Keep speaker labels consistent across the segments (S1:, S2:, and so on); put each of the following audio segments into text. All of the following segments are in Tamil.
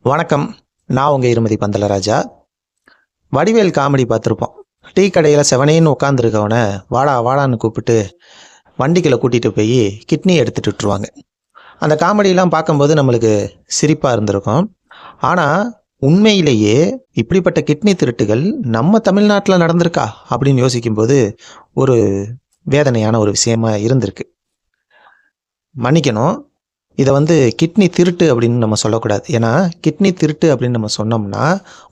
S1: வணக்கம். நான் உங்கள் இருமதி பந்தலராஜா. வடிவேல் காமெடி பார்த்துருப்போம். டீ கடையில் செவனேன்னு உட்காந்துருக்கவன வாடா வாடான்னு கூப்பிட்டு வண்டிக்குள்ளே கூட்டிகிட்டு போய் கிட்னி எடுத்துகிட்டு விட்டுருவாங்க. அந்த காமெடியெலாம் பார்க்கும்போது நம்மளுக்கு சிரிப்பாக இருந்திருக்கும். ஆனால் உண்மையிலேயே இப்படிப்பட்ட கிட்னி திருட்டுகள் நம்ம தமிழ்நாட்டில் நடந்திருக்கா அப்படின்னு யோசிக்கும்போது ஒரு வேதனையான ஒரு விஷயமா இருந்திருக்கு. மன்னிக்கணும், இதை கிட்னி திருட்டு அப்படின்னு நம்ம சொல்லக்கூடாது. ஏன்னா கிட்னி திருட்டு அப்படின்னு நம்ம சொன்னோம்னா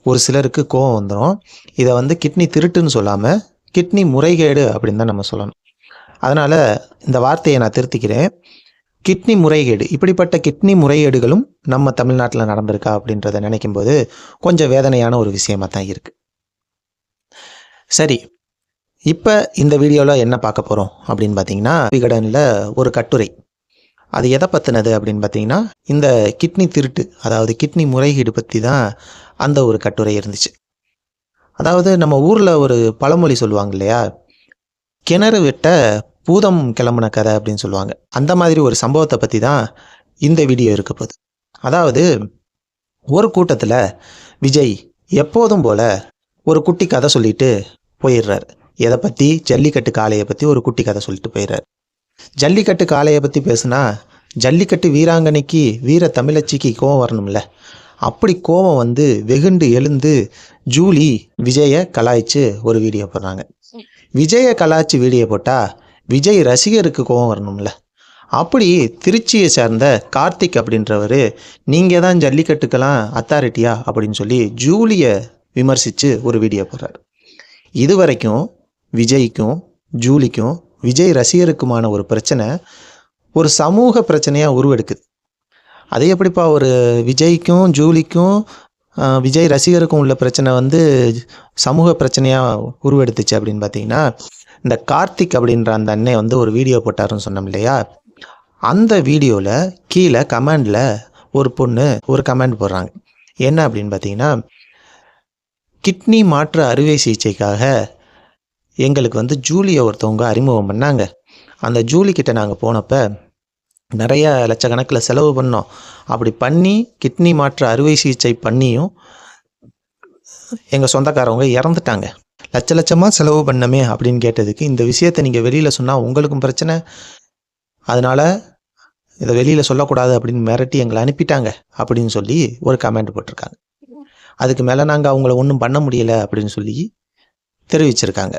S1: ஒரு சிலருக்கு கோவம் வந்துடும். இதை கிட்னி திருட்டுன்னு சொல்லாமல் கிட்னி முறைகேடு அப்படின்னு தான் நம்ம சொல்லணும். அதனால் இந்த வார்த்தையை நான் திருத்திக்கிறேன். கிட்னி முறைகேடு, இப்படிப்பட்ட கிட்னி முறைகேடுகளும் நம்ம தமிழ்நாட்டில் நடந்திருக்கா அப்படின்றத நினைக்கும் போது கொஞ்சம் வேதனையான ஒரு விஷயமா தான் இருக்குது. சரி, இப்போ இந்த வீடியோவில் என்ன பார்க்க போகிறோம் அப்படின்னு பார்த்தீங்கன்னா, விகடனில் ஒரு கட்டுரை. அது எதை பற்றினது அப்படின்னு பார்த்தீங்கன்னா, இந்த கிட்னி திருட்டு, அதாவது கிட்னி முறைகேடு பற்றி தான் அந்த ஒரு கட்டுரை இருந்துச்சு. அதாவது நம்ம ஊரில் ஒரு பழமொழி சொல்லுவாங்க இல்லையா, கிணறு வெட்ட பூதம் கிளம்புன கதை அப்படின்னு சொல்லுவாங்க. அந்த மாதிரி ஒரு சம்பவத்தை பற்றி தான் இந்த வீடியோ இருக்க போகுது. அதாவது ஒரு கூட்டத்தில் விஜய் எப்போதும் போல் ஒரு குட்டி கதை சொல்லிட்டு போயிடுறார். எதை பற்றி? ஜல்லிக்கட்டு காளையை பற்றி ஒரு குட்டி கதை சொல்லிட்டு போயிடுறார். ஜல்லிக்கட்டு காளையை பற்றி பேசுனா ஜல்லிக்கட்டு வீராங்கனைக்கு, வீர தமிழச்சிக்கு கோவம் வரணும்ல. அப்படி கோவம் வெகுண்டு எழுந்து ஜூலி விஜயை கலாய்ச்சி ஒரு வீடியோ போடுறாங்க. விஜயை கலாய்ச்சி வீடியோ போட்டால் விஜய் ரசிகருக்கு கோவம் வரணும்ல. அப்படி திருச்சியை சேர்ந்த கார்த்திக் அப்படின்றவர், நீங்கள் தான் ஜல்லிக்கட்டுக்கெல்லாம் அத்தாரிட்டியா அப்படின்னு சொல்லி ஜூலியை விமர்சித்து ஒரு வீடியோ போடுறார். இது வரைக்கும் விஜய்க்கும் ஜூலிக்கும், விஜய் ரசிகருக்குமான ஒரு பிரச்சனை ஒரு சமூக பிரச்சனையாக உருவெடுக்குது. அது எப்படிப்பா ஒரு விஜய்க்கும் ஜூலிக்கும் விஜய் ரசிகருக்கும் உள்ள பிரச்சனை சமூக பிரச்சனையாக உருவெடுத்துச்சு அப்படின்னு பார்த்தீங்கன்னா, இந்த கார்த்திக் அப்படின்ற அந்த அண்ணன் ஒரு வீடியோ போட்டாருன்னு சொன்னோம் இல்லையா, அந்த வீடியோவில் கீழே கமெண்டில் ஒரு பொண்ணு ஒரு கமெண்ட் போடுறாங்க. என்ன அப்படின்னு பார்த்தீங்கன்னா, கிட்னி மாற்று அறுவை சிகிச்சைக்காக எங்களுக்கு ஜூலியை ஒருத்தவங்க அறிமுகம் பண்ணாங்க. அந்த ஜூலிக்கிட்ட நாங்கள் போனப்போ நிறைய லட்சக்கணக்கில் செலவு பண்ணோம். அப்படி பண்ணி கிட்னி மாற்று அறுவை சிகிச்சை பண்ணியும் எங்கள் சொந்தக்காரவங்க இறந்துட்டாங்க. லட்சமாக செலவு பண்ணமே அப்படின்னு கேட்டதுக்கு, இந்த விஷயத்தை நீங்கள் வெளியில் சொன்னால் உங்களுக்கும் பிரச்சனை, அதனால் இதை வெளியில் சொல்லக்கூடாது அப்படின்னு மிரட்டி எங்களை அனுப்பிட்டாங்க அப்படின்னு சொல்லி ஒரு கமெண்ட் போட்டிருக்காங்க. அதுக்கு மேலே நாங்கள் அவங்கள ஒன்றும் பண்ண முடியலை அப்படின்னு சொல்லி தெரிவிச்சிருக்காங்க.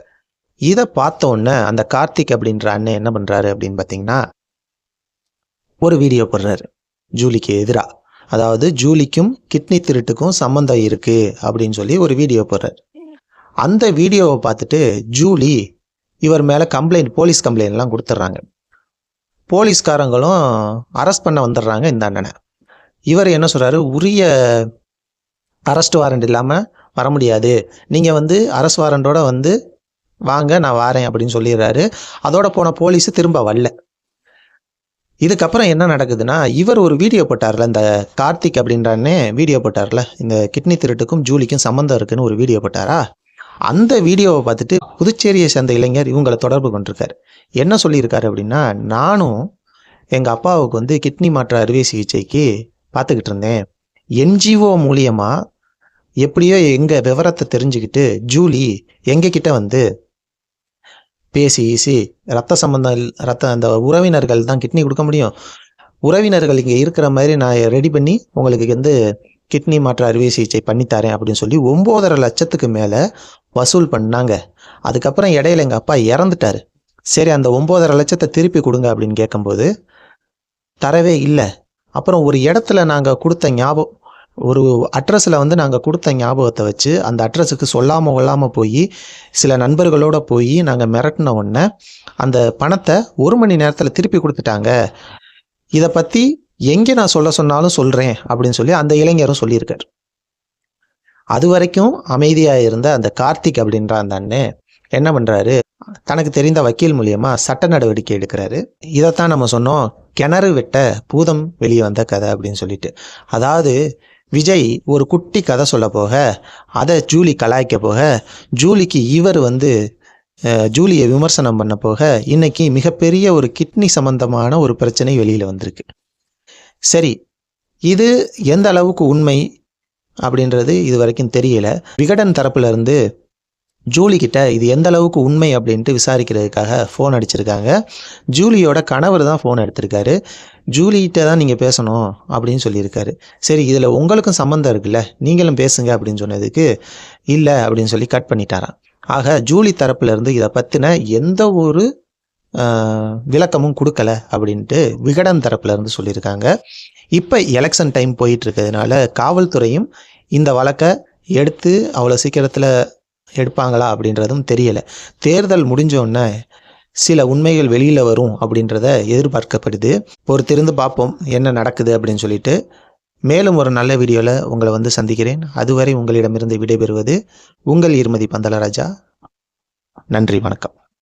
S1: இதை பார்த்த உடனே அந்த கார்த்திக் அப்படின்ற அண்ணன் என்ன பண்ணுறாரு அப்படின்னு பார்த்தீங்கன்னா, ஒரு வீடியோ போடுறாரு ஜூலிக்கு எதிராக. அதாவது ஜூலிக்கும் கிட்னி திருட்டுக்கும் சம்மந்தம் இருக்குது அப்படின்னு சொல்லி ஒரு வீடியோ போடுறாரு. அந்த வீடியோவை பார்த்துட்டு ஜூலி இவர் மேலே போலீஸ் கம்ப்ளைண்ட்லாம் கொடுத்துட்றாங்க. போலீஸ்காரங்களும் அரெஸ்ட் பண்ண வந்துடுறாங்க இந்த அண்ணனை. இவர் என்ன சொல்கிறாரு, உரிய அரெஸ்ட் வாரண்ட் இல்லாமல் வர முடியாது, நீங்கள் அரெஸ்ட் வாரண்டோட வாங்க நான் வாரேன் அப்படின்னு சொல்லிடுறாரு. அதோட போன போலீஸு திரும்ப வரல. இதுக்கப்புறம் என்ன நடக்குதுன்னா, இவர் ஒரு வீடியோ போட்டார்ல, இந்த கார்த்திக் அப்படின்றானே வீடியோ போட்டார்ல, இந்த கிட்னி திருட்டுக்கும் ஜூலிக்கும் சம்மந்தம் இருக்குன்னு ஒரு வீடியோ போட்டாரா, அந்த வீடியோவை பார்த்துட்டு புதுச்சேரியை சேர்ந்த இளைஞர் இவங்களை தொடர்பு கொண்டிருக்காரு. என்ன சொல்லியிருக்காரு அப்படின்னா, நானும் எங்கள் அப்பாவுக்கு கிட்னி மாற்று அறுவை சிகிச்சைக்கு பார்த்துக்கிட்டு இருந்தேன். என்ஜிஓ மூலியமாக எப்படியோ எங்கள் விவரத்தை தெரிஞ்சுக்கிட்டு ஜூலி எங்ககிட்ட பேசி ரத்த சம்பந்தம் அந்த உறவினர்கள் தான் கிட்னி கொடுக்க முடியும், உறவினர்கள் இங்கே இருக்கிற மாதிரி நான் ரெடி பண்ணி உங்களுக்கு கிட்னி மாற்று அறுவை சிகிச்சை பண்ணித்தரேன் அப்படின்னு சொல்லி 9.5 லட்சத்துக்கு மேலே வசூல் பண்ணாங்க. அதுக்கப்புறம் இடையில எங்கள் அப்பா இறந்துட்டார். சரி, அந்த 9.5 லட்சத்தை திருப்பி கொடுங்க அப்படின்னு கேட்கும்போது தரவே இல்லை. அப்புறம் ஒரு இடத்துல நாங்கள் கொடுத்த ஞாபகம், ஒரு அட்ரஸில் நாங்கள் கொடுத்த ஞாபகத்தை வச்சு அந்த அட்ரஸுக்கு சொல்லாமல் கொள்ளாமல் போய் சில நண்பர்களோடு போய் நாங்கள் மிரட்டின உடனே அந்த பணத்தை 1 மணி நேரத்தில் திருப்பி கொடுத்துட்டாங்க. இதை பற்றி எங்கே நான் சொல்ல சொன்னாலும் சொல்கிறேன் அப்படின்னு சொல்லி அந்த இளைஞரும் சொல்லியிருக்கார். அது வரைக்கும் அமைதியாக இருந்த அந்த கார்த்திக் அப்படின்ற அந்த அண்ணன் என்ன பண்ணுறாரு, தனக்கு தெரிந்த வக்கீல் மூலியமாக சட்ட நடவடிக்கை எடுக்கிறாரு. இதைத்தான் நம்ம சொன்னோம், கிணறு வெட்ட பூதம் வெளியே வந்த கதை அப்படின்னு சொல்லிட்டு. அதாவது விஜய் ஒரு குட்டி கதை சொல்ல போக அதை ஜூலி கலாய்க்க போக, ஜூலிக்கு இவர் ஜூலியை விமர்சனம் பண்ண போக இன்னைக்கு மிகப்பெரிய ஒரு கிட்னி சம்பந்தமான ஒரு பிரச்சனை வெளியில் வந்திருக்கு. சரி, இது எந்த அளவுக்கு உண்மை, அப்படின்றது இது வரைக்கும் தெரியல. விகடன் தரப்புல இருந்து ஜூலி கிட்ட இது எந்த அளவுக்கு உண்மை அப்படின்ட்டு விசாரிக்கிறதுக்காக ஃபோன் அடிச்சிருக்காங்க. ஜூலியோட கணவர் தான் ஃபோன் எடுத்திருக்காரு. ஜூலிகிட்ட தான் நீங்கள் பேசணும் அப்படின்னு சொல்லியிருக்காரு. சரி, இதில் உங்களுக்கும் சம்மந்தம் இருக்குல்ல, நீங்களும் பேசுங்க அப்படின்னு சொன்னதுக்கு இல்லை அப்படின்னு சொல்லி கட் பண்ணிட்டாராம். ஆக ஜூலி தரப்புல இருந்து இதை பற்றின எந்த ஒரு விளக்கமும் கொடுக்கல அப்படின்ட்டு விகடன் தரப்புல இருந்து சொல்லியிருக்காங்க. இப்போ எலெக்ஷன் டைம் போயிட்டு இருக்கிறதுனால காவல்துறையும் இந்த வழக்கை எடுத்து அவ்வளோ சீக்கிரத்தில் எடுப்பாங்களா அப்படின்றதும் தெரியலை. தேர்தல் முடிஞ்சோடனே சில உண்மைகள் வெளியில் வரும் அப்படின்றத எதிர்பார்க்கப்படுது. பொறுத்திருந்து பார்ப்போம் என்ன நடக்குது அப்படின்னு சொல்லிட்டு. மேலும் ஒரு நல்ல வீடியோவில் உங்களை வந்து சந்திக்கிறேன். அதுவரை உங்களிடமிருந்து விடைபெறுவது உங்கள் ஈர்மதி பந்தலராஜா. நன்றி, வணக்கம்.